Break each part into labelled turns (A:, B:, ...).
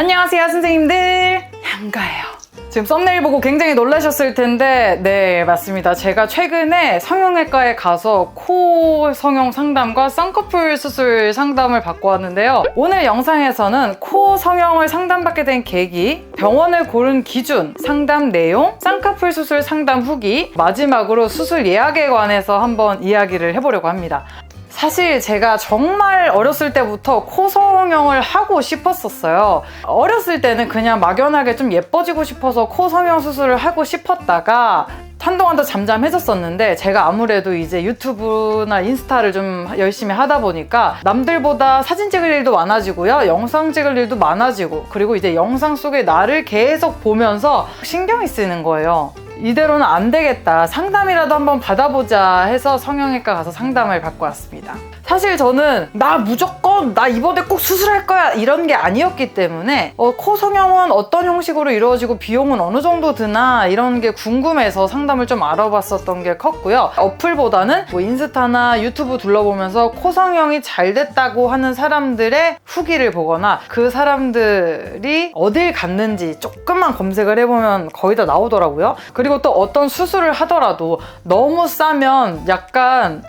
A: 안녕하세요 선생님들, 향가예요. 지금 썸네일 보고 굉장히 놀라셨을 텐데 네, 맞습니다. 제가 최근에 성형외과에 가서 코 성형 상담과 쌍꺼풀 수술 상담을 받고 왔는데요. 오늘 영상에서는 코 성형을 상담받게 된 계기, 병원을 고른 기준, 상담 내용, 쌍꺼풀 수술 상담 후기, 마지막으로 수술 예약에 관해서 한번 이야기를 해보려고 합니다. 사실 제가 정말 어렸을 때부터 코 성형을 하고 싶었었어요. 어렸을 때는 그냥 막연하게 좀 예뻐지고 싶어서 코 성형 수술을 하고 싶었다가 한동안 더 잠잠해졌었는데, 제가 아무래도 이제 유튜브나 인스타를 좀 열심히 하다 보니까 남들보다 사진 찍을 일도 많아지고요, 영상 찍을 일도 많아지고, 그리고 이제 영상 속에 나를 계속 보면서 신경이 쓰이는 거예요. 이대로는 안 되겠다, 상담이라도 한번 받아보자 해서 성형외과 가서 상담을 받고 왔습니다. 사실 저는 무조건 나 이번에 꼭 수술할 거야 이런 게 아니었기 때문에 코 성형은 어떤 형식으로 이루어지고 비용은 어느 정도 드나 이런 게 궁금해서 상담을 좀 알아봤었던 게 컸고요. 어플보다는 뭐 인스타나 유튜브 둘러보면서 코 성형이 잘 됐다고 하는 사람들의 후기를 보거나 그 사람들이 어딜 갔는지 조금만 검색을 해보면 거의 다 나오더라고요. 그리고 또 어떤 수술을 하더라도 너무 싸면 약간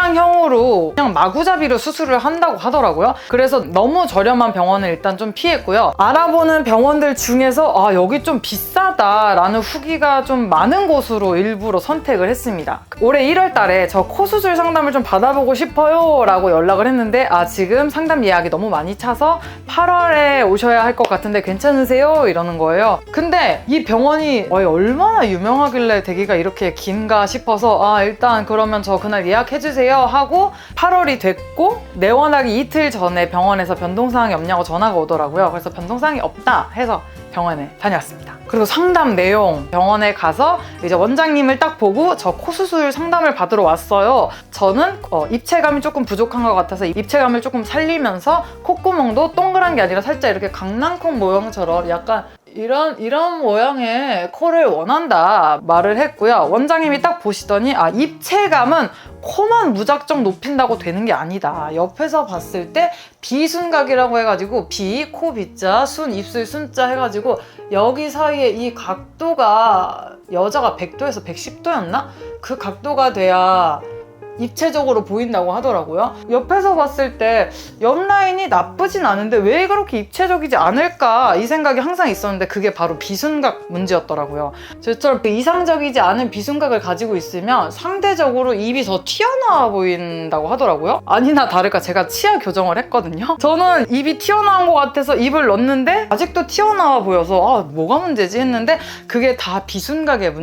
A: 공장형으로 그냥 마구잡이로 수술을 한다고 하더라고요. 그래서 너무 저렴한 병원을 일단 좀 피했고요. 알아보는 병원들 중에서 여기 좀 비싸다라는 후기가 좀 많은 곳으로 일부러 선택을 했습니다. 올해 1월 달에 저 코 수술 상담을 좀 받아보고 싶어요 라고 연락을 했는데 지금 상담 예약이 너무 많이 차서 8월에 오셔야 할 것 같은데 괜찮으세요? 이러는 거예요. 근데 이 병원이 얼마나 유명하길래 대기가 이렇게 긴가 싶어서 일단 그러면 저 그날 예약해주세요 하고 8월이 됐고 내원하기 이틀 전에 병원에서 변동사항이 없냐고 전화가 오더라고요. 그래서 변동사항이 없다 해서 병원에 다녀왔습니다. 그리고 상담 내용, 병원에 가서 이제 원장님을 딱 보고 저 코 수술 상담을 받으러 왔어요. 저는 입체감이 조금 부족한 것 같아서 입체감을 조금 살리면서 콧구멍도 동그란 게 아니라 살짝 이렇게 강낭콩 모양처럼 약간 이런 모양의 코를 원한다 말을 했고요. 원장님이 딱 보시더니 입체감은 코만 무작정 높인다고 되는 게 아니다. 옆에서 봤을 때 비순각이라고 해가지고 비, 코 비자, 순, 입술 순자 해가지고 여기 사이에 이 각도가 여자가 100도에서 110도였나? 그 각도가 돼야 입체적으로 보인다고 하더라고요. 옆에서 봤을 때 옆 라인이 나쁘진 않은데 왜 그렇게 입체적이지 않을까 이 생각이 항상 있었는데 그게 바로 비순각 문제였더라고요. 저처럼 이상적이지 않은 비순각을 가지고 있으면 상대적으로 입이 더 튀어나와 보인다고 하더라고요. 아니나 다를까 제가 치아 교정을 했거든요. 저는 입이 튀어나온 것 같아서 입을 넣었는데 아직도 튀어나와 보여서 뭐가 문제지 했는데 그게 다 비순각의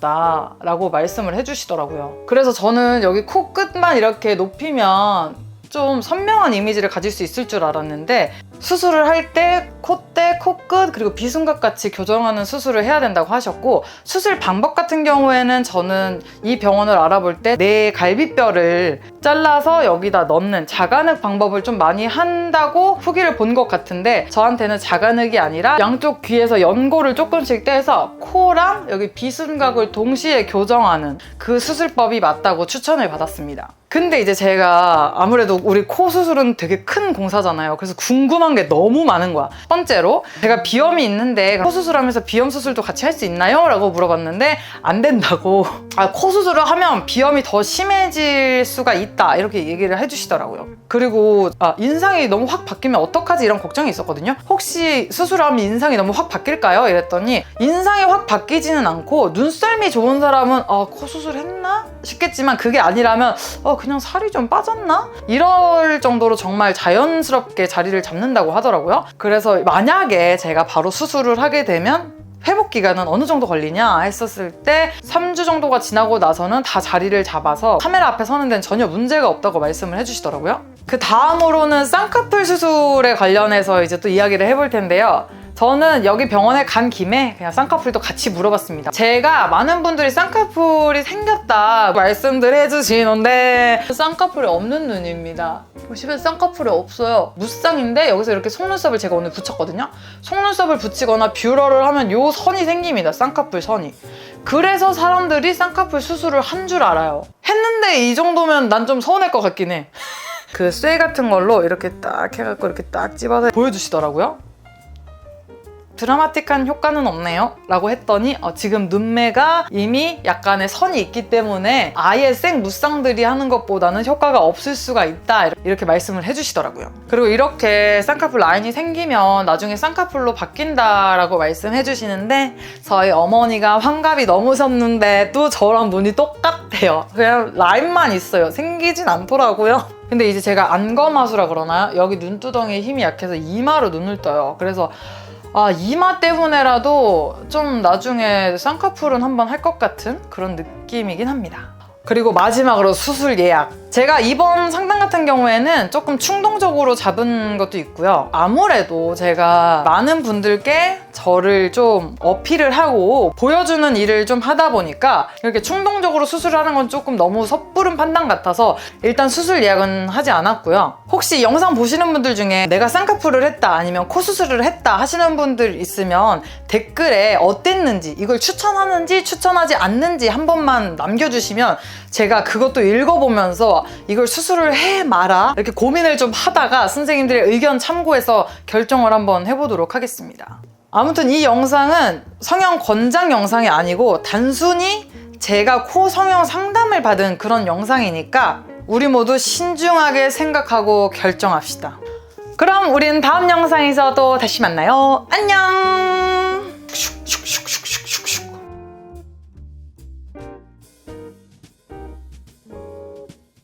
A: 문제였다라고 말씀을 해주시더라고요. 그래서 저는 여기 코 끝만 이렇게 높이면 좀 선명한 이미지를 가질 수 있을 줄 알았는데 수술을 할 때 콧대, 코끝 그리고 비순각 같이 교정하는 수술을 해야 된다고 하셨고, 수술 방법 같은 경우에는 저는 이 병원을 알아볼 때 내 갈비뼈를 잘라서 여기다 넣는 자간흑 방법을 좀 많이 한다고 후기를 본 것 같은데 저한테는 자간흑이 아니라 양쪽 귀에서 연고를 조금씩 떼서 코랑 여기 비순각을 동시에 교정하는 그 수술법이 맞다고 추천을 받았습니다. 근데 이제 제가 아무래도 우리 코 수술은 되게 큰 공사잖아요. 그래서 궁금한 게 너무 많은 거야. 첫 번째로 제가 비염이 있는데 코 수술하면서 비염 수술도 같이 할 수 있나요? 라고 물어봤는데 안 된다고. 코 수술을 하면 비염이 더 심해질 수가 있다 이렇게 얘기를 해주시더라고요. 그리고 인상이 너무 확 바뀌면 어떡하지 이런 걱정이 있었거든요. 혹시 수술하면 인상이 너무 확 바뀔까요? 이랬더니 인상이 확 바뀌지는 않고 눈썰미 좋은 사람은 코 수술했나? 싶겠지만 그게 아니라면 그냥 살이 좀 빠졌나? 이럴 정도로 정말 자연스럽게 자리를 잡는다고 하더라고요. 그래서 만약에 제가 바로 수술을 하게 되면 회복 기간은 어느 정도 걸리냐 했었을 때 3주 정도가 지나고 나서는 다 자리를 잡아서 카메라 앞에 서는 데는 전혀 문제가 없다고 말씀을 해주시더라고요. 그 다음으로는 쌍꺼풀 수술에 관련해서 이제 또 이야기를 해볼 텐데요. 저는 여기 병원에 간 김에 그냥 쌍꺼풀도 같이 물어봤습니다. 제가 많은 분들이 쌍꺼풀이 생겼다 말씀들 해주시는데 쌍꺼풀이 없는 눈입니다. 보시면 쌍꺼풀이 없어요. 무쌍인데 여기서 이렇게 속눈썹을 제가 오늘 붙였거든요. 속눈썹을 붙이거나 뷰러를 하면 요 선이 생깁니다. 쌍꺼풀 선이. 그래서 사람들이 쌍꺼풀 수술을 한 줄 알아요. 했는데 이 정도면 난 좀 서운할 것 같긴 해. 그 쇠 같은 걸로 이렇게 딱 해갖고 이렇게 딱 집어서 보여주시더라고요. 드라마틱한 효과는 없네요 라고 했더니 지금 눈매가 이미 약간의 선이 있기 때문에 아예 생 무쌍들이 하는 것보다는 효과가 없을 수가 있다 이렇게 말씀을 해주시더라고요. 그리고 이렇게 쌍꺼풀 라인이 생기면 나중에 쌍꺼풀로 바뀐다라고 말씀해 주시는데 저희 어머니가 환갑이 넘으셨는데도 저랑 눈이 똑같아요. 그냥 라인만 있어요. 생기진 않더라고요. 근데 이제 제가 안검하수라 그러나요? 여기 눈두덩이에 힘이 약해서 이마로 눈을 떠요. 그래서 이마 때문에라도 좀 나중에 쌍꺼풀은 한번 할 것 같은 그런 느낌이긴 합니다. 그리고 마지막으로 수술 예약. 제가 이번 상담 같은 경우에는 조금 충동적으로 잡은 것도 있고요. 아무래도 제가 많은 분들께 저를 좀 어필을 하고 보여주는 일을 좀 하다 보니까 이렇게 충동적으로 수술을 하는 건 조금 너무 섣부른 판단 같아서 일단 수술 예약은 하지 않았고요. 혹시 영상 보시는 분들 중에 내가 쌍꺼풀을 했다 아니면 코 수술을 했다 하시는 분들 있으면 댓글에 어땠는지, 이걸 추천하는지 추천하지 않는지 한 번만 남겨주시면 제가 그것도 읽어보면서 이걸 수술을 해 마라 이렇게 고민을 좀 하다가 선생님들의 의견 참고해서 결정을 한번 해보도록 하겠습니다. 아무튼 이 영상은 성형 권장 영상이 아니고 단순히 제가 코 성형 상담을 받은 그런 영상이니까 우리 모두 신중하게 생각하고 결정합시다. 그럼 우린 다음 영상에서 또 다시 만나요. 안녕!